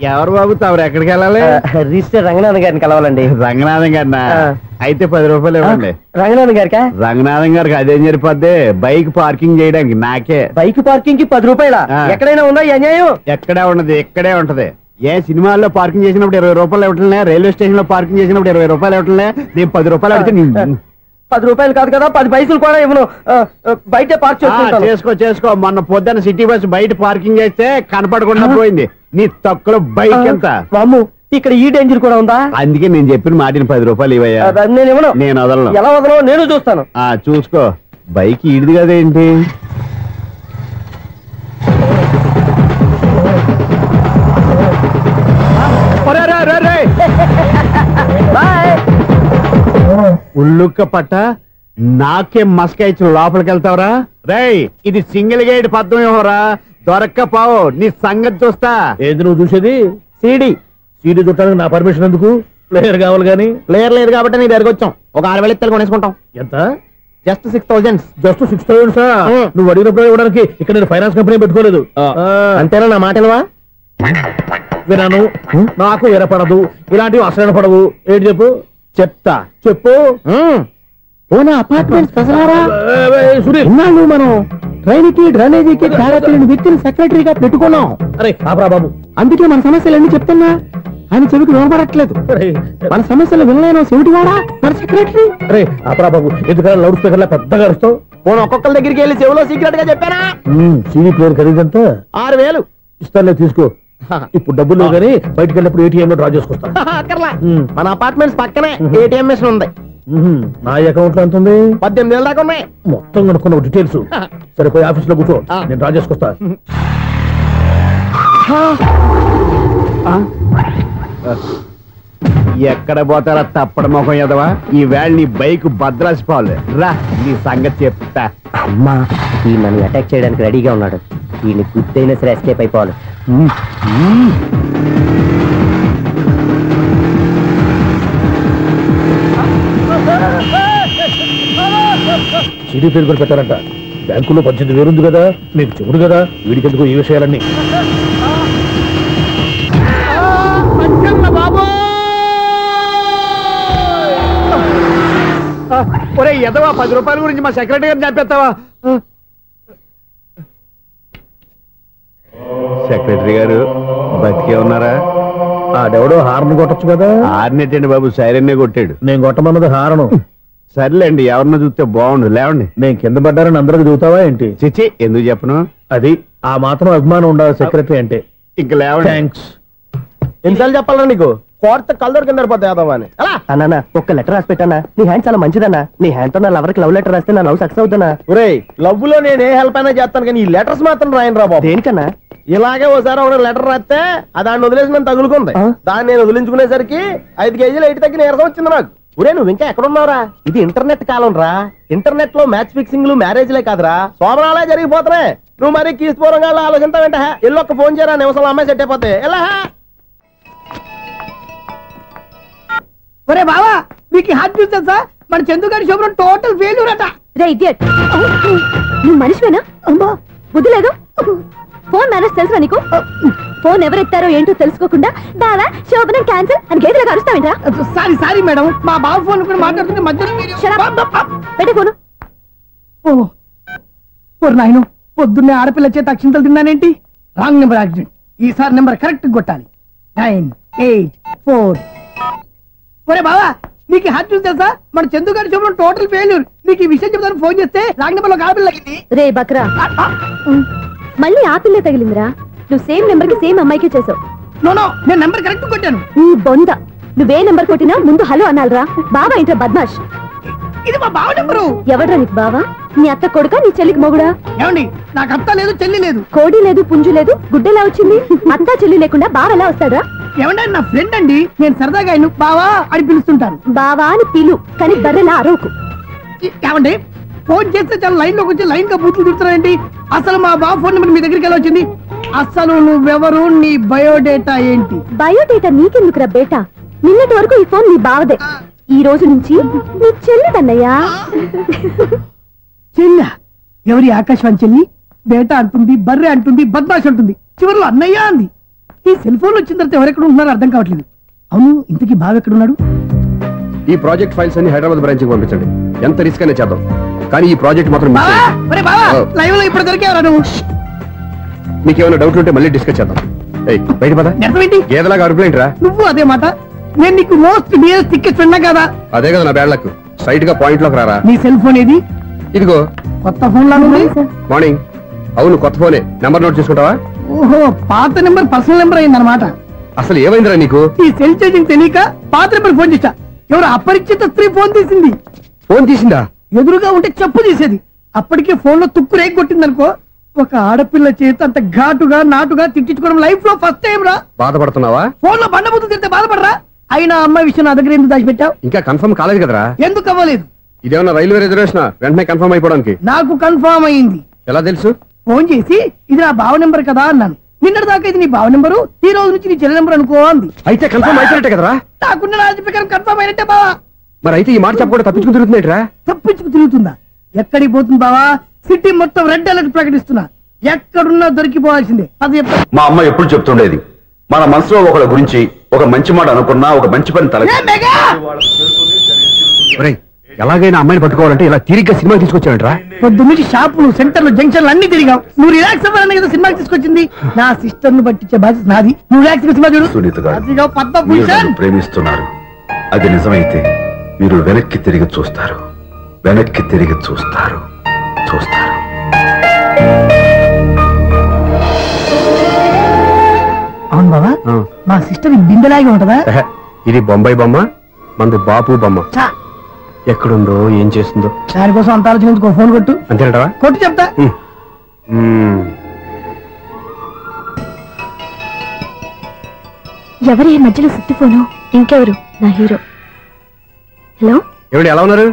ఎవరు బాబు తమరు ఎక్కడికి వెళ్ళాలి? రిజిస్టర్ రంగనాథన్ గారిని కలవాలండి. రంగనాథం గారినా? అయితే 10 రూపాయలు ఇవ్వండి. రంగనాథన్ గారికా? రంగనాథం గారికి అదేం సరిపోద్ది, బైక్ పార్కింగ్ చేయడానికి. నాకే బైక్ పార్కింగ్ కి 10 రూపాయల? ఎక్కడైనా ఉందా ఈ అన్యాయం? ఎక్కడే ఉండదు, ఇక్కడే ఉంటది. ఏ సినిమాల్లో పార్కింగ్ చేసినప్పుడు 20 రూపాయలు ఇవ్వట్లే, రైల్వే స్టేషన్ లో పార్కింగ్ చేసినప్పుడు 20 రూపాయలు ఇవ్వట్లే, నేను 10 రూపాయలు అడిగితే 10 రూపాయలు కాదు కదా, 10 పైసలు కూడా ఇవ్వను. బయట పార్క్ చేసుకో. మొన్న పొద్దున్న సిటీ బస్ బయట పార్కింగ్ చేస్తే కనపడకుండా పోయింది. నీ తక్కువ బైక్ ఎంత? మాము ఇక్కడ ఈ డేంజర్ కూడా ఉందా? అందుకే నేను చెప్పిన మాటిని 10 రూపాయలు ఇవ్వయ్యా. నేను ఇవ్వను. నేను వదలను. ఎలా వదలను? నేను చూస్తాను. చూసుకో. బైక్ ఈడిది కదేంటి? ఉల్లుక్క పట్ట నాకే మస్క ఇచ్చి లోపలికి వెళ్తావరా? రేయ్, ఇది సింగిల్ గేట్ పద్మం ఇవ్వరా, దొరక్కపోవు నీ సంగతి చూస్తా. ఏది నువ్వు చూసేది? సీడీ చుట్టానికి నా పర్మిషన్ ఎందుకు? ప్లేయర్ కావాలి గానీ. ప్లేయర్ లేదు కాబట్టి నీ దగ్గరకు వచ్చాం. ఒక 6,000 ఇత్తలు కొనేసుకుంటాం. ఎంత? జస్ట్ 6,000. జస్ట్ 6,000? నువ్వు అడిగినప్పుడు ఇవ్వడానికి ఇక్కడ నేను ఫైనాన్స్ కంపెనీ పెట్టుకోలేదు. అంతేనా? నా మాటలువా వినాను, నాకు వినపడదు. ఇలాంటివి అసలు పడవు. ఏంటి చెప్పు? చెప్పు. మనం ట్రైన్కి డ్రైనేజీకి వ్యక్తిని సెక్రటరీగా పెట్టుకున్నాం. అరే ఆపరా బాబు, అందుకే మన సమస్యలన్నీ చెప్తున్నా. ఆయన చెవికి వినపడట్లేదు. మన సమస్యలు వినలేను చెవిటివాడా మన సెక్రటరీ. అరే ఆపరా బాబు, ఎందుకంటే లౌడ్ స్పీకర్ లా పెద్దగా అరుస్తావు. పోను ఒక్కొక్కరి దగ్గరికి వెళ్ళి చెవిలో సీక్రెట్ గా చెప్పానా? CD player ఖరీదంతా 6,000. ఇస్తానులే, తీసుకో. ఇప్పుడు డబ్బులు లేవు కానీ బయటకు వెళ్ళినప్పుడు ఏటీఎం లో డ్రా చేసుకొస్తా. మన అపార్ట్మెంట్స్ పక్కనే ఏటీఎం మిషన్ ఉంది. నా అకౌంట్ లో ఎంత ఉంది? 18,000 దాకా ఉన్నాయి. మొత్తం కనుక్కున్న డీటెయిల్స్. సరే పోయి ఆఫీస్ లో కూర్చో, నేను డ్రా చేసుకొస్తా. ఎక్కడ పోతారా తప్పడ మొఖం ఎదవా? ఈ వేళ నీ బైక్ భద్రాసిపోవాలి. రా, నీ సంగతి చెప్తా. అమ్మా, ఈ నన్ను అటాక్ చేయడానికి రెడీగా ఉన్నాడు. ఈయన గుద్దైనా సరే ఎస్కేప్ అయిపోవాలి. సిడీ పేరు కూడా పెట్టారంట. బ్యాంకులో 18,000 ఉంది కదా, మీకు చెవుడు కదా, వీడికి ఎందుకు ఈ విషయాలన్నీ? ఒరే ఎదవా, 10 రూపాయల గురించి మా సెక్రటరీ గారిని చంపేస్తావా? సెక్రటరీ గారు బతికే ఉన్నారా? ఆడెవడో హార్న్ కొట్టచ్చు కదా. హార్న్ ఏంటండి బాబు, సైరన్నే కొట్టాడు. నేను కొట్టమన్నది హారను. సర్లేండి, ఎవరన్నా చూస్తే బాగుండు. లేవండి. నేను కింద పడ్డారని అందరికి చూతావా ఏంటి? చిచ్చి, ఎందుకు చెప్పను? అది ఆ మాత్రం అభిమానం ఉండాలి సెక్రటరీ అంటే. ఇంకా లేవండి. థ్యాంక్స్. ఎన్నిసార్లు చెప్పాలా నీకు? కోర్త కలర్ కింద పోతాయి. అన్నా, ఒక్క లెటర్ రాసి పెట్టానా? నీ హ్యాండ్ చాలా మంచిదన్నా. నీ హ్యాండ్ తో నా లవర్కి లవ్ లెటర్ రాస్తే నా లవ్ సక్సెస్ అవుతానా? ఒరే, లవ్ లో నేను ఏ హెల్ప్ అయినా చేస్తాను, కానీ ఈ లెటర్స్ మాత్రం రాయను రా బాబు. దేనికన్నా? ఇలాగే ఒకసారి ఒక లెటర్ రాస్తే దాన్ని వదిలేసి నన్ను తగులుకుంది. దాన్ని నేను వదిలించుకునేసరికి 5 కేజీలు 8 తగ్గి నీరసం వచ్చింది నాకు. ఒరే, నువ్వు ఇంకా ఎక్కడున్నావురా? ఇది ఇంటర్నెట్ కాలం రా. ఇంటర్నెట్ లో మ్యాచ్ ఫిక్సింగ్లు మ్యారేజ్లే కాదురా, శోభనాలే జరిగిపోతున్నాయి. నువ్వు మరి కీస్పూరంగా ఆలోచించావంటే ఎల్లొక్క ఫోన్ చేయరా, నిమిషంలో అమ్మాయి సెట్ అయిపోతే. ఎలా? ఒరే బావా, మీకు హార్ట్ న్యూస్ తెలుసా? మన చందుగారి శోభనం టోటల్ ఫెయిల్యూర్ అట. రే ఇడియట్, నువ్వు మనిషివేనా? అమ్మా, బుద్ధి లేదు. ఫోన్ మేనేజ్ తెలుసా నీకు? ఫోన్ ఎవరెత్తారో ఏంటో తెలుసుకోకుండా బావా శోభనం క్యాన్సిల్ అని గేదెలకు అరుస్తావేంట్రా? సారీ మేడం, మా బావ ఫోన్ కూడా మాట్లాడుతుంటే మధ్యలో పెట్టే ఫోను. ఓ నాయను, పొద్దున్నే ఆడపిల్ల చేత అక్షింతలు తిన్నానేంటి? Wrong number accident. ఈసారి నెంబర్ కరెక్ట్ కొట్టాలి. 9, 8, 4. ఒరే బావా, నీకు హార్ట్ న్యూస్ తెలుసా? మన చందుగారి శోభనం టోటల్ ఫెయిల్యూర్. నీకు ఈ విషయం చెప్తాను ఫోన్ చేస్తే రాంగ్ నెంబర్ లో ఆడపిల్ల తగ్గింది. రే బక్రా, మళ్ళీ ఆ పిల్లే తగిలిందిరా. నువ్వు సేమ్ నెంబర్ కి సేమ్ అమ్మాయికే చేసావు. నో, నేను నెంబర్ కరెక్ట్ కొట్టాను. నీ బొంద, నువ్వే నెంబర్ కొట్టినా ముందు హలో అనాలరా. బావా ఏంట్రా బద్మాష్? ఇది మా బావ నెంబరు. ఎవడ్రా నీకు బావా? నీ అత్త కొడుకా, నీ చెల్లికి మొగుడా? ఏమండి, నాకు అత్త లేదు, చెల్లి లేదు. కోడి లేదు, పుంజు లేదు, గుడ్డెలా వచ్చింది? అత్త చెల్లి లేకుండా బావ ఎలా వస్తాడా? ఏమంటే నా ఫ్రెండ్ అండి, నేను సరదాగా ఆయన బావా అని పిలుస్తుంటాను. బావా అని పిలు, కానీ బర్రెలా అరవకు. ఏమండి, ఫోన్ చేస్తే చాలా లైన్ లోకి వచ్చి లైన్ గా బూతులు తిడుతున్నాయండి. అసలు మా బావ ఫోన్ నెంబర్ మీ దగ్గరికి ఎలా వచ్చింది? అసలు నువ్వెవరు, నీ బయోడేటా ఏంటి? బయోడేటా నీకెందుకురా బేటా? నిన్నటి వరకు ఈ ఫోన్ నీ బావదే. ఈ రోజు నుంచి నీ చెల్లిదన్నయ్యా. చెల్లి? ఎవరి? ఆకాశవాణి చెల్లి? బేటా అంటుంది, బర్రె అంటుంది, బద్మాష్ అంటుంది, చివరిలో అన్నయ్య అంది. ఈ సెల్ ఫోన్ వచ్చిన తర్వాత ఎవరెక్కడ ఉంటున్నారో అర్థం కావట్లేదు. అవును, ఇంతకీ బావ ఎక్కడున్నాడు? ఈ ప్రాజెక్ట్ ఫైల్స్ అన్ని హైదరాబాద్ బ్రాంచ్ కి పంపించండి. ఎంత రిస్క్ అనే చేద్దాం, కానీ ఈ ప్రాజెక్ట్ మాత్రం miss బావా, చేయొద్దు. ఒరే బావా, లైవ్ లో ఇప్పుడు దొరికేవరా నువ్వు? మీకేమైనా డౌట్ ఉంటే మళ్ళీ డిస్కస్ చేద్దాం. ఏయ్, బయట పద. నిజమేంటి? గేదలాగా అరుపులేంట్రా? నువ్వు అదే మాట. నేను నీకు మోస్ట్ డియరెస్ట్ టికెట్స్ విన్నా కదా. అదే కదా నా బ్యాడ్ లక్. స్ట్రైట్ గా పాయింట్ లోకి రారా. నీ సెల్ ఫోన్ ఏది? ఇదిగో కొత్త ఫోన్ లాగా ఉంది. మార్నింగ్. అవును, కొత్త ఫోనే. నెంబర్ నోట్ చేసుకుంటావా? ఓహో, పాత నెంబర్ పర్సనల్ నెంబర్ అయిందన్నమాట. అసలు ఏమైందిరా నీకు? ఈ సెల్ చేంజింగ్ తెలియక పాత నెంబర్ ఫోన్ చేశా. ఎవరు అపరిచిత స్త్రీ ఫోన్ తీసింది. ఫోన్ తీసిందా? ఎదురుగా ఉంటే చెప్పు తీసేది. అప్పటికే ఫోన్ లో తుక్కు రేగి కొట్టిందనుకో. ఒక ఆడపిల్ల చేత అంత ఘాటుగా నాటుగా తిట్టించుకోవడం లైఫ్ లో ఫస్ట్ టైం రా. బాధపడుతున్నావా? ఫోన్ లో బండబూతులు తింటే బాధపడరా? అయినా అమ్మాయి విషయం నా దగ్గర ఎందుకు దాచిపెట్టావు? ఇంకా కన్ఫర్మ్ కాలేదు కదరా. ఎందుకు అవ్వలేదు? ఇదేమన్నా రైల్వే రిజర్వేషన్? వెంటనే కన్ఫర్మ్ అయిపోవడానికి. నాకు కన్ఫర్మ్ అయింది. ఎలా తెలుసు? ఫోన్ చేసి ఇది నా బావ నెంబర్ కదా అన్నాను. నిన్నటి దాకా ఇది నీ బావ నెంబరు, ఈ రోజు నుంచి నీ చెల్లి నెంబర్ అనుకో అంది. అయితే కన్ఫర్మ్ అయిపోయినట్టే కదరా. నాకున్న రాజు ప్రకారం కన్ఫర్మ్ అయినట్టే బావా. మరి అయితే ఈ మాట చెప్పకుండా తప్పించుకుని తిరుగుతున్నాయిట్రా. తప్పించుకు తిరుగుతుందా? ఎక్కడికి పోతుంది బావా? సిటీ మొత్తం రెడ్ అలర్ట్ ప్రకటిస్తున్నా. ఎక్కడున్నా దొరికిపోవాల్సిందే. అది చెప్తా. మా అమ్మ ఎప్పుడు చెప్తుండేది, మన మనసులో ఒకళ్ళ గురించి ఒక మంచి మాట అనుకున్నా ఒక మంచి పని తల ఏ మెగా! ఒరేయ్, ఎలాగైనా అమ్మాయిని పట్టుకోవాలంటే ఇలా తిరిగ్గా సినిమా తీసుకొచ్చాడంట్రా. పొద్దున్నుంచి షాపులు, సెంటర్లు, జంక్షన్లు అన్ని తిరిగావు. నువ్వు రిలాక్స్ అవ్వాలని కదా సినిమాకి తీసుకొచ్చింది. నా సిస్టర్ ను పట్టించే బాధ్యత నాది. నువ్వు రిలాక్స్ సినిమా చూడు. సునీత గారు, అదిగో మీరు పద్మభూషణ్. నన్ను ప్రేమిస్తున్నారు. అది నిజమైతే మీరు వెనక్కి తిరిగి చూస్తారు, వెనక్కి తిరిగి చూస్తారు, చూస్తారు. అవును బాబా, మా సిస్టర్ బిందెలాగే ఉంటదా? ఎహె, ఇది బొంబాయి బొమ్మ, మంది బాపు బొమ్మ. చా, ఎక్కడుందో ఏం చేస్తుందో. దానికోసం అంత ఆలోచించుకో. ఫోన్ కొట్టు. అంతేనంటావా? కొట్టు చెప్తా. ఎవరి ఈ మధ్యలో సుత్తి ఫోను? ఇంకెవరు? నా హీరో. హలో, ఏమిటి ఎలా ఉన్నారు?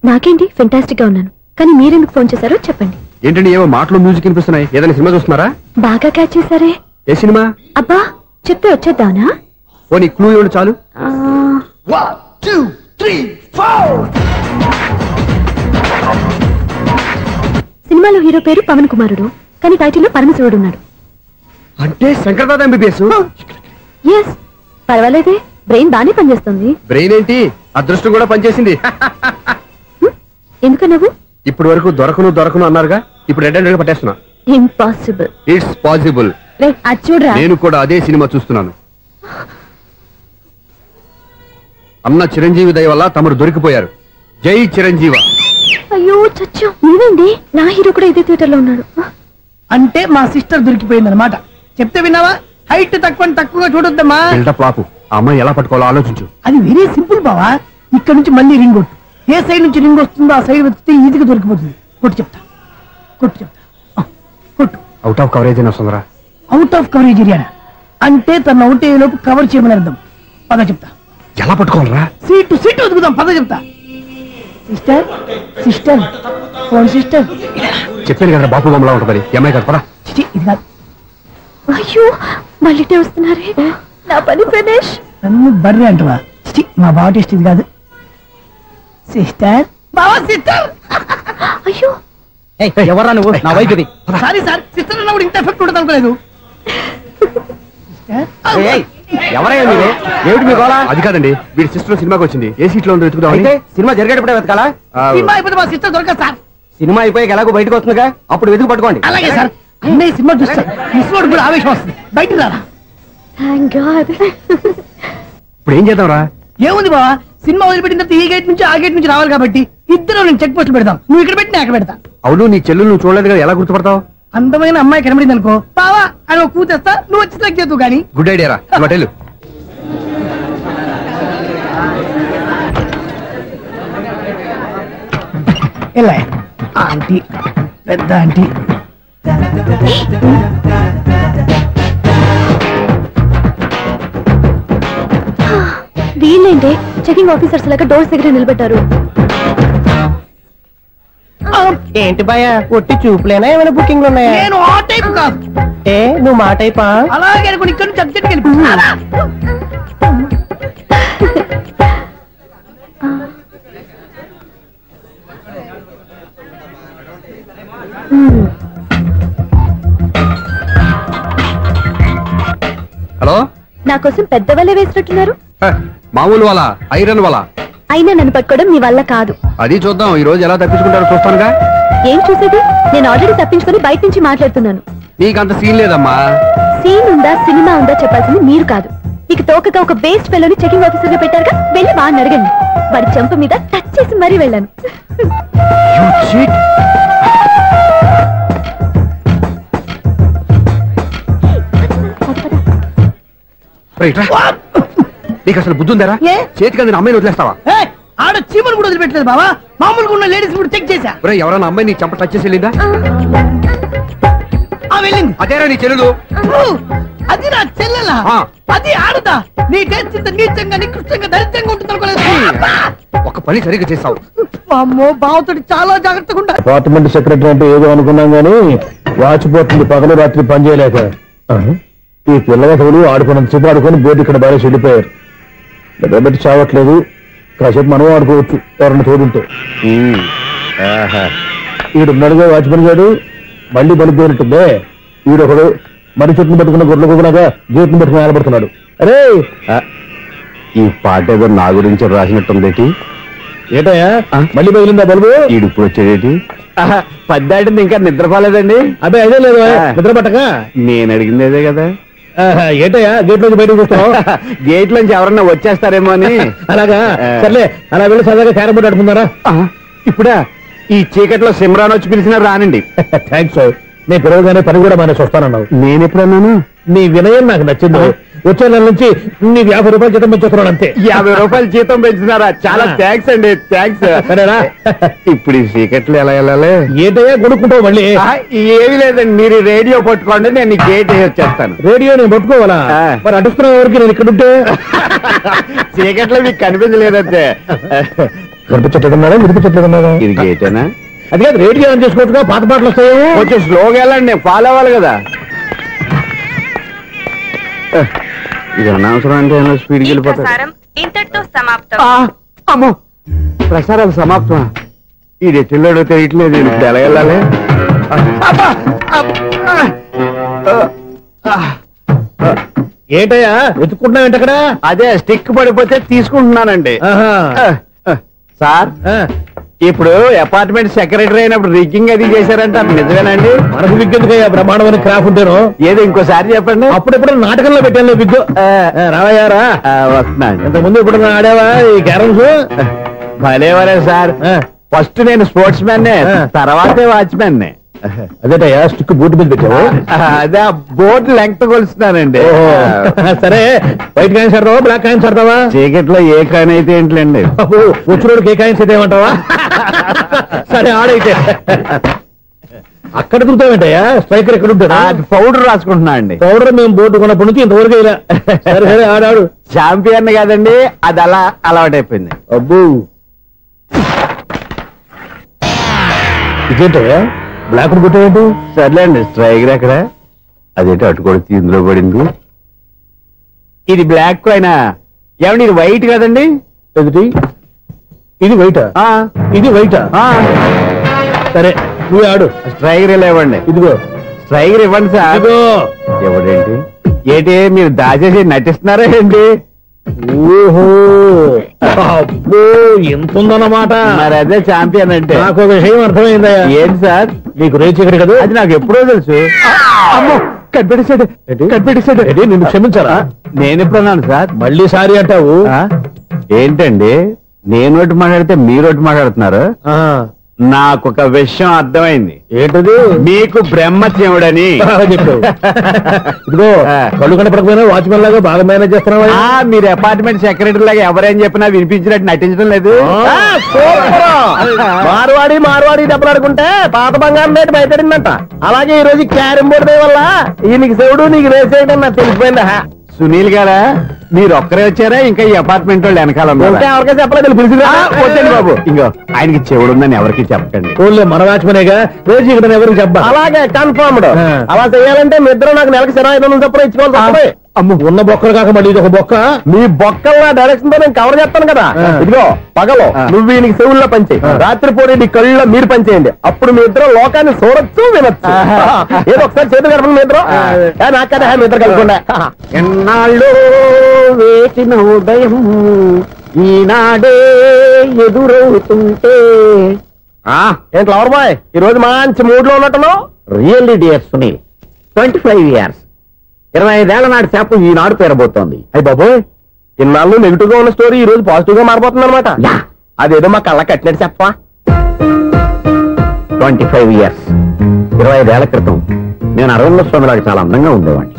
నాకేంటి ఫెంటాస్టిక్ గా ఉన్నాను. కానీ మీరెందుకు ఫోన్ చేశారో చెప్పండి. ఏంటండి ఏవో మాటలు మ్యూజిక్ వినిపిస్తున్నాయి. ఏదైనా సినిమా చూస్తున్నారా? బాగా క్యాచ్ చేశారే. ఏ సినిమా? అబ్బా, చెప్తే వచ్చేద్దానా? ఓ నీ క్లూ ఇవ్వండి చాలు. సినిమాలో హీరో పేరు పవన్ కుమారుడు, కానీ టైటిల్లో పరమశివుడు ఉన్నాడు. అంటే శంకర్దాద ఎంబీబీఎస్. ఎస్, పర్వాలేదే, బ్రెయిన్ బానే పనిచేస్తుంది. బ్రెయిన్ ఏంటి, అదృష్టం కూడా పనిచేసింది. ఎందుకన్నావు? ఇప్పటి వరకు దొరకను అన్నారుగా, ఇప్పుడు రెడ్ హ్యాండెడ్ గా పట్టేస్తున్నా. ఇంపాసిబుల్. It's possible. అది చూడరా. నేను కూడా అదే సినిమా చూస్తున్నాను. అన్న చిరంజీవి దయ వల్ల తమరు దొరికిపోయారు. జై చిరంజీవ. అయ్యో చచ్చో, నీవేంటి? నా హీరో కూడా ఇదే థియేటర్ లో ఉన్నాడు. అంటే మా సిస్టర్ దొరికిపోయింది అనమాట. చెప్తే విన్నావా? హైట్ తక్కువగా చూడొద్దమ్మా. బిల్డప్ లాపు. ఆ అమ్మాయి ఎలా పట్టుకోవాలో ఆలోచించు. అది వెరీ సింపుల్ బావా. ఇక్కడ నుంచి మళ్ళీ రింగ్ కొట్టు. ఏ సైడ్ నుంచి రింగ్ వస్తుందో ఆ సైడ్ వెతికితే ఈజీగా దొరికిపోతుంది. కొట్టు చెప్తా. కొట్టు. అవుట్ ఆఫ్ కవరేజ్ అయినా సుందరా. అవుట్ ఆఫ్ కవరేజ్ ఏరియా అంటే తన అవుట్ అయ్యే లోపు కవర్ చేయమని అర్థం. పద చెప్తా. ఎలా పట్టుకోవాలరా? సీటు వెతుకుదాం. పద చెప్తా. Sister phone sister. చెప్పాను కదా బాపు బొమ్మలా ఉంటుంది. అమ్మాయి కదా, పదా. చిచి, ఇది కాదు. అయ్యో, మళ్ళీ వస్తున్నారే. నా పని ఫినిష్. నన్ను బర్రె అంటవా? చిచి, మా బావ టేస్ట్ ఇది కాదు. సిస్టర్, బావా సిస్టర్. అయ్యో, ఎవరా నువ్వు? నా వైపు ఇది. సారీ సార్, సిస్టర్ అన్నప్పుడు ఇంత ఎఫెక్ట్ ఉండదు అనుకోలేదు. ఎవరయ్యా మీరు? ఏమిటి మీ గోళ? అది కాదండి, వీడి సిస్టర్ సినిమాకి వచ్చింది. ఏ సీట్ లో ఉందో వెతుకుదాం. అయితే సినిమా జరిగేటప్పుడే వెతకాలా? సినిమా అయిపోతే మా సిస్టర్ దొరకదు సార్. సినిమా అయిపోయాక ఎలాగో బయటకు వస్తుందిగా, అప్పుడు వెతుకు పట్టుకోండి. అలాగే సార్. అన్నయ్య సినిమా చూస్తారు. మిస్వాడు కూడా ఆవేశం వస్తుంది. బయట రారా. Thank God. ఇప్పుడు ఏం చేద్దాంరా? ఏముంది బావా, సినిమా వదిలిపెట్టిన తర్వాత ఈ గేట్ నుంచి ఆ గేట్ నుంచి రావాలి కాబట్టి ఇద్దరు నేను చెక్ పోస్టులు పెడతాం. నువ్వు ఇక్కడ పెట్టి నేను అక్కడ పెడతా. అవును, నీ చెల్లెలు నువ్వు చూడలేదు కదా, ఎలా గుర్తుపడతావు? అందమైన అమ్మాయి కనబడింది అనుకో, బావా అని ఒక కూతేస్తా. నువ్వు వచ్చి సెలెక్ట్ చేద్దు కానీ. గుడ్ ఐడియా రా. హోటల్ ఎలా ఆంటీ, పెద్ద ఆంటీ. వీళ్ళేంటి చెకింగ్ ఆఫీసర్స్ లాగా డోర్స్ దగ్గర నిలబెట్టారు. ఏంటి భయ, ఒట్టి చూపులేనా ఏమైనా బుకింగ్లు ఉన్నాయా? నేను ఆ టైప్ కాదు. ఏ నువ్వు మా టైపా? అలాగే అనుకుని ఇక్కడ నుంచి అర్జెంట్కి వెళ్ళిపోతున్నా. హలో, నా కోసం పెద్ద వలే వేసినట్టున్నారు. మామూలు వాళ్ళ ఐరన్ వాళ్ళ. అయినా నన్ను పట్టుకోవడం మీ వల్ల కాదు. అది చూద్దాం, ఈ రోజు ఎలా తప్పించుకుంటారో చూస్తానుగా. ఏం చూసేది? నేను ఆల్రెడీ తప్పించుకొని బయట నుంచి మాట్లాడుతున్నాను. నీకంత సీన్ లేదమ్మా. సీన్ ఉందా సినిమా ఉందా చెప్పాల్సింది మీరు కాదు. మీకు తోకగా ఒక బేస్ట్ ఫెలోని చెకింగ్ ఆఫీసర్ గా పెట్టారుగా, వెళ్ళి వాడిని అడగండి. వాడి చెంప మీద టచ్ చేసి మరీ వెళ్ళాను. నీకు అసలు బుద్ధి ఉందారా? చేతికి అందిన అమ్మాయిని వదిలేస్తావా? ఆడ చీమను కూడా వదిలిపెట్టలేదు బావా. మామూలుగా ఉన్న లేడీస్ కూడా చెక్ చేశా. ఎవరైనా అమ్మాయి నీ చెంప టచ్ చేసి వెళ్ళిందా? వెళ్ళింది. అదేరా నీ చెల్లెలు? అది నా చెల్లెలా? అది ఆడదా? నీ టేస్ట్ ఇంత నీచంగా నికృష్టంగా దరిద్రంగా ఉంటుంది అనుకోలేదు. ఒక పని సరిగ్గా చేస్తావు. అమ్మో, బావతోటి చాలా జాగ్రత్తగా ఉండాలి. డిపార్ట్మెంట్ సెక్రటరీ అంటే ఏదో అనుకున్నాం గానీ వాచిపోతుంది పగలు రాత్రి పని చేయలేక. ఈ పిల్లవసలు ఆడుకున్నంత సేపు ఆడుకొని బోర్డు ఇక్కడ బాగా చెడిపోయారు. నిద్రబెట్టి చావట్లేదు. కాసేపు మనం ఆడుకోవచ్చు ఎవరన్నా తోడుంటే. ఈడున్నాడుగా వాచ్మెన్ గారు, మళ్ళీ బలిపోయినట్టుందే. ఈడొకడు మరి చెట్టును పట్టుకున్న గొడ్ల కుదలాగా గేట్ను పట్టుకుని ఆడబడుతున్నాడు. అరే, ఈ పాట ఏదో నా గురించి రాసినట్టుంది. ఏటయ్యా మళ్ళీ బదిలిందా బల్బు? ఈడిప్పుడు వచ్చేదేటి? పద్దాటింది ఇంకా నిద్రపోలేదండి. అదే అదే లేదు నిద్ర పట్టక. నేను అడిగింది అదే కదా. ఏటయ్యా గేట్ నుంచి బయటకు చూస్తావు? గేట్ నుంచి ఎవరన్నా వచ్చేస్తారేమో అని. అలాగా, సర్లే అలా వెళ్ళి సరదాగా క్యారం బోర్డు ఆడుకుందారా? ఇప్పుడా? ఈ చీకట్లో సిమ్రాన్ వచ్చి పిలిచినా రానండి. థ్యాంక్స్. నేను పిలవగానే పని కూడా మానేసి వస్తానన్నావు. నేను ఎప్పుడన్నాను? నీ వినయం నాకు నచ్చింది. వచ్చే నెల నుంచి నీకు 50 రూపాయలు జీతం పెంచుతున్నాడు అంతే. 50 రూపాయలు జీతం పెంచుతున్నారా? చాలా థ్యాంక్స్ అండి. థ్యాంక్స్. సరేనా? ఇప్పుడు ఈ చీకట్లు ఎలా వెళ్ళాలి? ఏంటయ్యా కొనుక్కుంటావు మళ్ళీ? ఏమీ లేదండి, మీరు రేడియో పట్టుకోండి, నేను గేట్ వేసి వచ్చేస్తాను. రేడియో నేను పట్టుకోవాలా? మరి అడుస్తున్న వరకు నేను ఇక్కడ ఉంటే చీకట్లో మీకు కనిపించలేదంటే. కనిపించట్లేదన్నారా? వినిపించట్లేదన్నారా? ఇది గేటేనా? అది కాదు, రేడియో ఆన్ చేసుకోవచ్చుగా, పాత పాటలు వస్తాయి. కొంచెం స్లోగా వెళ్ళండి, నేను ఫాలో అవ్వాలి కదా. ఇది అనవసరం అంటే స్పీడ్కి వెళ్ళిపోతాడు. అమ్మో, ప్రసారాలు సమాప్తం. ఇది ఎట్టిల్లాడో తెలియట్లేదు. ఇప్పుడు ఎలా వెళ్ళాలి? ఏంటయ్యా వెతుక్కుంటున్నావు ఏంటక్కడ? అదే స్టిక్ పడిపోతే తీసుకుంటున్నానండి. సార్, ఇప్పుడు అపార్ట్మెంట్ సెక్రటరీ అయినప్పుడు రిగ్గింగ్ అది చేశారంట, నిజమేనండి? మనకు విగ్గెందుకయ్యా, బ్రహ్మాండమైన క్రాఫ్ ఉంటాను. ఏదో ఇంకోసారి చెప్పండి. అప్పుడెప్పుడు నాటకంలో పెట్టాను విగ్గు. రావయ్యారా? వస్తున్నాను. ఇంతకుముందు ఇప్పుడు ఆడావా ఈ క్యారమ్స్? భలేవరే సార్. ఫస్ట్ నేను స్పోర్ట్స్ మ్యాన్, తర్వాతే వాచ్మెన్. అదేటయ్యా స్టిక్ బూట్ మీద పెట్టావు? అదే బోర్డు లెంగ్త్ కొలుస్తున్నానండి. సరే, వైట్ కాయిన్స్ ఆడతావా బ్లాక్ కాయిన్స్ ఆడతావా? చీకట్లో ఏ కాయిన్ అయితే ఏంటండి? వచ్చినోడికి ఏ కాయిన్స్ అయితే ఏమంటావా? సరే ఆడైతే. అక్కడ దొరుకుతావేంటయ్యా? స్ట్రైకర్ ఎక్కడ ఉంటాడు? పౌడర్ రాసుకుంటున్నా అండి. పౌడర్ మేము బోర్డు కొన్నప్పటి నుంచి ఇంతవరకు ఇలా. సరే సరే ఆడాడు. ఛాంపియన్ కాదండి, అది అలా అలవాటైపోయింది. అబ్బు, ఇదేంటయ్యా బ్లాక్ కొట్టేయండి? సర్లేండి, స్ట్రైకర్ ఎక్కడ? అదేంటి అటుకొడితే ఇందులో పడింది. ఇది బ్లాక్ అయినా ఏమండి? ఇది వైట్ కదండి? ఎదుటి ఇది వైటా? ఇది వైటా? సరే నువ్వు ఆడు. స్ట్రైకర్ ఇలా ఇవ్వండి. ఇదిగో స్ట్రైకర్ ఇవ్వండి సార్. ఎవడేంటి? ఏంటి మీరు దాచేసి నటిస్తున్నారా ఏంటి? ఓహో, అబ్బో ఎంత ఉందన్నమాట. మరి అదే ఛాంపియన్ అంటే. నాకు ఒక విషయం అర్థమైందయ్యా. ఏంటి సార్? నీకు రేచి ఇక్కడ కదా? అది నాకు ఎప్పుడో తెలుసు. అమ్మో, కనిపెట్టేశాడు కనిపెట్టేశాడు. నిన్ను క్షమించాలా? నేను ఎప్పుడన్నాను సార్? మళ్ళీ సారీ అంటావు? ఏంటండి, నేను ఒకటి మాట్లాడితే మీరు ఒకటి మాట్లాడుతున్నారు. నాకు ఒక విషయం అర్థమైంది. ఏంటది? మీకు బ్రహ్మత్యముడని చెప్పావు. ఇదిగో కళ్ళు కనపడకపోయినా వాచ్మెన్ లాగా బాగా మేనేజ్ చేస్తున్నావా? మీరు అపార్ట్మెంట్ సెక్రటరీ లాగా ఎవరేం చెప్పినా వినిపించినట్టు నటించడం లేదు. మార్వాడి డబ్బులు ఆడుకుంటే పాత బంగారం రేటు బయటడిందంట. అలాగే ఈ రోజు క్యారం బోర్డు వల్ల ఈ నీకు శివుడు నీకు రేసేయడం నాకు తెలిసిపోయిందా? సునీల్ గారా, మీరు ఒక్కరే వచ్చారా ఇంకా ఈ అపార్ట్మెంట్ వాళ్ళు వెనకాల ఉన్నారా? ఎవరికైనా చెప్పలేదు పిలిచింది వద్దండి బాబు ఇంకో ఆయనకి చెవుడుందని ఎవరికి చెప్పకండి. ఊళ్ళో మన వాచ్మనేగా రోజు ఇక్కడ ఎవరికి చెప్పా. అలాగే కన్ఫర్మ్డ్. అలా చేయాలంటే మీ ఇద్దరు నాకు నెలకి 2500 చొప్పున ఇచ్చుకోవాలి తప్పదే. అమ్మ ఉన్న బొక్కలు కాక మళ్ళీ ఇది ఒక బొక్క. మీ బొక్కల డైరెక్షన్ తో నేను కవర్ చేస్తాను కదా. ఇదిగో పగలో నువ్వు ఈయనకి చెవుల్లో పనిచేయి, రాత్రిపూట నీ కళ్ళలో మీరు పనిచేయండి. అప్పుడు మీ ఇద్దరు లోకాన్ని చూడొచ్చు వినొచ్చు. ఏదో ఒకసారి చేతులు కలపండి మీ ఇద్దరు. నాకదా మీ ఇద్దరు కలపకుండా. ఎన్నాళ్ళు వేసిన ఉదయం ఈనాడే ఎదురవుతుంటే. ఏంటి లవర్ బాయ్ ఈ రోజు మంచి మూడ్ లో ఉన్నట్టును? రియల్లీ డియర్ సునీల్, 25 years 25 ఏళ్ల నాటి చేప ఈనాడు పేరబోతోంది. అయ్యి బాబోయ్, ఇన్నాళ్ళు నెగిటివ్ గా ఉన్న స్టోరీ ఈ రోజు పాజిటివ్ గా మారిపోతుంది అనమాట. అదేదో మా కళ్ళ కట్టినట్టు చెప్పా. 25 years 25 ఏళ్ల క్రితం నేను అరవింద స్వామిలాగా చాలా అందంగా ఉండేవాడిని.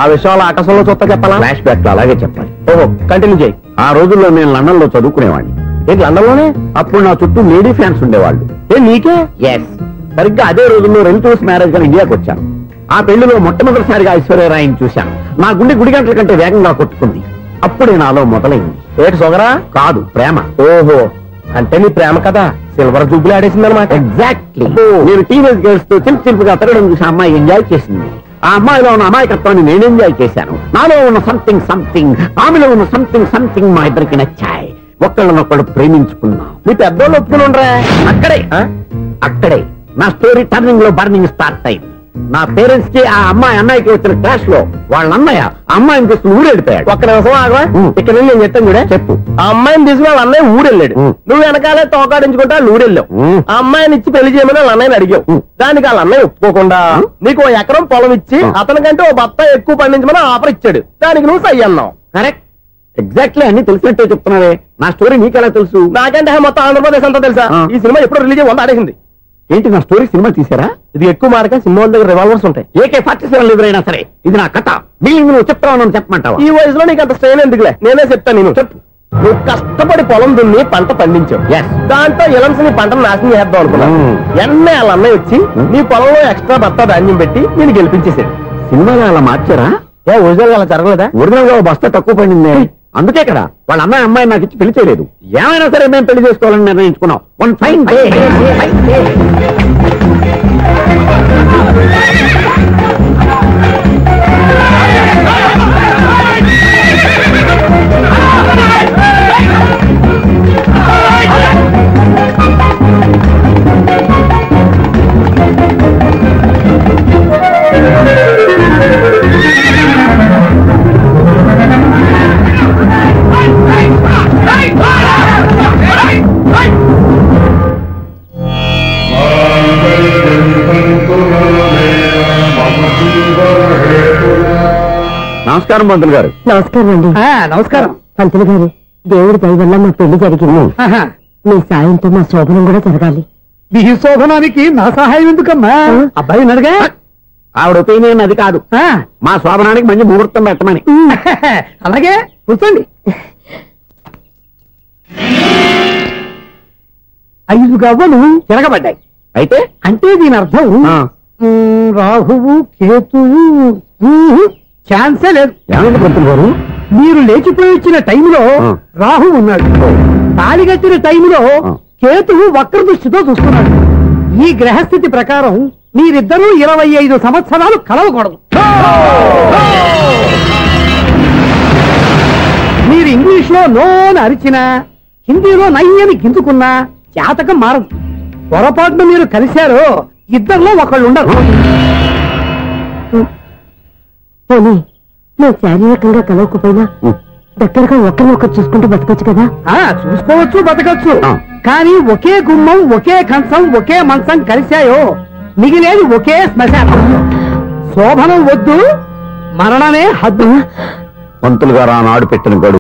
ఆ విషయాలు ఆకాశంలో చూస్తా చెప్పాలా? ఫ్లాష్ బ్యాక్ లో అలాగే చెప్పాలి. ఓహో, కంటిన్యూ చేయి. ఆ రోజుల్లో నేను లండన్ లో చదువుకునేవాడిని. ఏంటి లండన్ లోనే? అప్పుడు నా చుట్టూ లేడీ ఫ్యాన్స్ ఉండేవాళ్ళు. నీకే? ఎస్, సరిగ్గా అదే రోజుల్లో రిలేటివ్స్ మ్యారేజ్ గా ఇండియాకి వచ్చాను. ఆ పెళ్లిలో మొట్టమొదటిసారిగా ఐశ్వర్యరాయని చూశాను. నా గుండె గుడి గంటల కంటే వేగంగా కొట్టుకుంది. అప్పుడే నాలో మొదలైంది. ఏటి సొగరా? కాదు, ప్రేమ. ఓహో, అంటే నీ ప్రేమ కదా సిల్వర్ జూబ్లీ ఆడేసింది అనమాట. ఎగ్జాక్ట్లీ. నేను టీనేజ్ గర్ల్స్ తో చిలుపుగా తిరగడం చూసి అమ్మాయి ఎంజాయ్ చేసింది. ఆ అమ్మాయిలో ఉన్న అమాయకత్వాన్ని నేను ఎంజాయ్ చేశాను. నాలో ఉన్న సంథింగ్ సంథింగ్, ఆమెలో ఉన్న సంథింగ్ సంథింగ్ మా ఇద్దరికి నచ్చాయి. ఒక్కళ్ళనొక్కడు ప్రేమించుకున్నాం. మీ పెద్దోళ్ళు ఒప్పుకుని ఉండరా? అక్కడే నా స్టోరీ టర్నింగ్ లో బర్నింగ్ స్టార్ట్ అయింది. నా పేరెంట్స్ కి ఆ అమ్మాయి అన్నయ్యకి వచ్చిన క్లాష్ లో వాళ్ళ అన్నయ్య అమ్మాయిని తీసుకుని ఊరెళ్ళిపోయాడు. ఒక్క నిమిషం ఆగవా? ఇక్కడ నుండి నేను చెప్తాను చూడే. చెప్పు. ఆ అమ్మాయిని తీసుకుని వాళ్ళ అన్నయ్య ఊరెళ్ళాడు. నువ్వు వెనకాలే తోకాడించుకుంటా వాళ్ళు ఊరెళ్ళావు. ఆ అమ్మాయిని ఇచ్చి పెళ్లి చేయమని వాళ్ళ అన్నయ్యని అడిగావు. దానికి వాళ్ళ అన్నయ్య ఒప్పుకోకుండా నీకు 1 ఎకరం పొలం ఇచ్చి అతనికంటే 1 బత్త ఎక్కువ పండించమని ఆఫర్ ఇచ్చాడు. దానికి నువ్వు సై అన్నావు. కరెక్ట్, ఎగ్జాక్ట్లీ అన్ని తెలిసినట్టే చెప్తున్నావే. నా స్టోరీ నీకెలా తెలుసు? నాకంటే మొత్తం ఆంధ్రప్రదేశ్ అంతా తెలుసా? ఈ సినిమా ఎప్పుడు రిలీజ్ అయ్యి 100 ఆడేసింది. ఏంటి నా స్టోరీ సినిమా తీసారా? ఇది ఎక్కువ మార్క సినిమా దగ్గర రివాల్వర్స్ ఉంటాయి. AK-47 ఎదురైనా సరే ఇది నా కథ. మిగిలింది నువ్వు చెప్తావు చెప్పమంటావా? ఈ వయసులో నీకు అంత స్ట్రెయిన్ ఎందుకులే, నేనే చెప్తాను. నేను చెప్పు. నువ్వు కష్టపడి పొలం దున్ని పంట పండించావు. దాంతో ఇలమ్స్ నీ పంటను నాశనం చేద్దాం అనుకున్నావు. ఎన్నే వాళ్ళ అన్నయ్య వచ్చి నీ పొలంలో ఎక్స్ట్రా బత్తా ధాన్యం పెట్టి నేను గెలిపించేసాడు. సినిమాలో అలా మార్చారా? ఒరిజినల్ అలా జరగలేదా? ఒరిజినల్ గా బస్తా తక్కువ పండింది. అందుకే కదా వాళ్ళ అమ్మాయి నాకు ఇచ్చి పెళ్లి చేయలేదు. ఏమైనా సరే మేము పెళ్లి చేసుకోవాలని నిర్ణయించుకున్నాం. One fine day. నమస్కారం పంతులు గారు. నమస్కారం అండి. నమస్కారం పంతులు గారు, దేవుడి దయ వల్ల మా పెళ్లి జరిగింది. మీ సాయంతో మా శోభనం కూడా జరగాలి. మీ శోభనానికి నా సహాయం ఎందుకమ్మా? అబ్బాయి ఉన్నాడుగా. ఆవిడ ఒపీనియన్ అది కాదు. మా శోభనానికి మంచి ముహూర్తం పెట్టమని. అలాగే కూర్చోండి. 5 గవ్వలు తిరగబడ్డాయి. అయితే అంటే దీని అర్థం రాహువు కేతువు ఛాన్సే లేదు. ఏమైంది పంతులు గారు? మీరు లేచిపోయి వచ్చిన టైంలో రాహు ఉన్నాడు. తాళిగట్టిన టైంలో కేతువు వక్ర దృష్టితో చూస్తున్నాడు. ఈ గ్రహస్థితి ప్రకారం మీరిద్దరూ 25 సంవత్సరాలు కలవకూడదు. మీరు ఇంగ్లీష్ లో నోని అరిచినా, హిందీలో నయ్యని గింజుకున్నా జాతకం మారదు. పొరపాటున మీరు కలిశారో ఇద్దరిలో ఒకళ్ళు ఉండరు. పోనీ నువ్వు శారీరకంగా కలవకపోయినా దగ్గరగా ఒకరినొకరు చూసుకుంటూ బతకొచ్చు కదా? చూసుకోవచ్చు, బతకచ్చు. కానీ ఒకే గుమ్మం, ఒకే కంచం, ఒకే మంచం కలిశాయో మిగిలేది ఒకే శ్మశానం. శోభనం వద్దు, మరణమే హద్దు. పంతులు గారు ఆనాడు పెట్టిన గడువు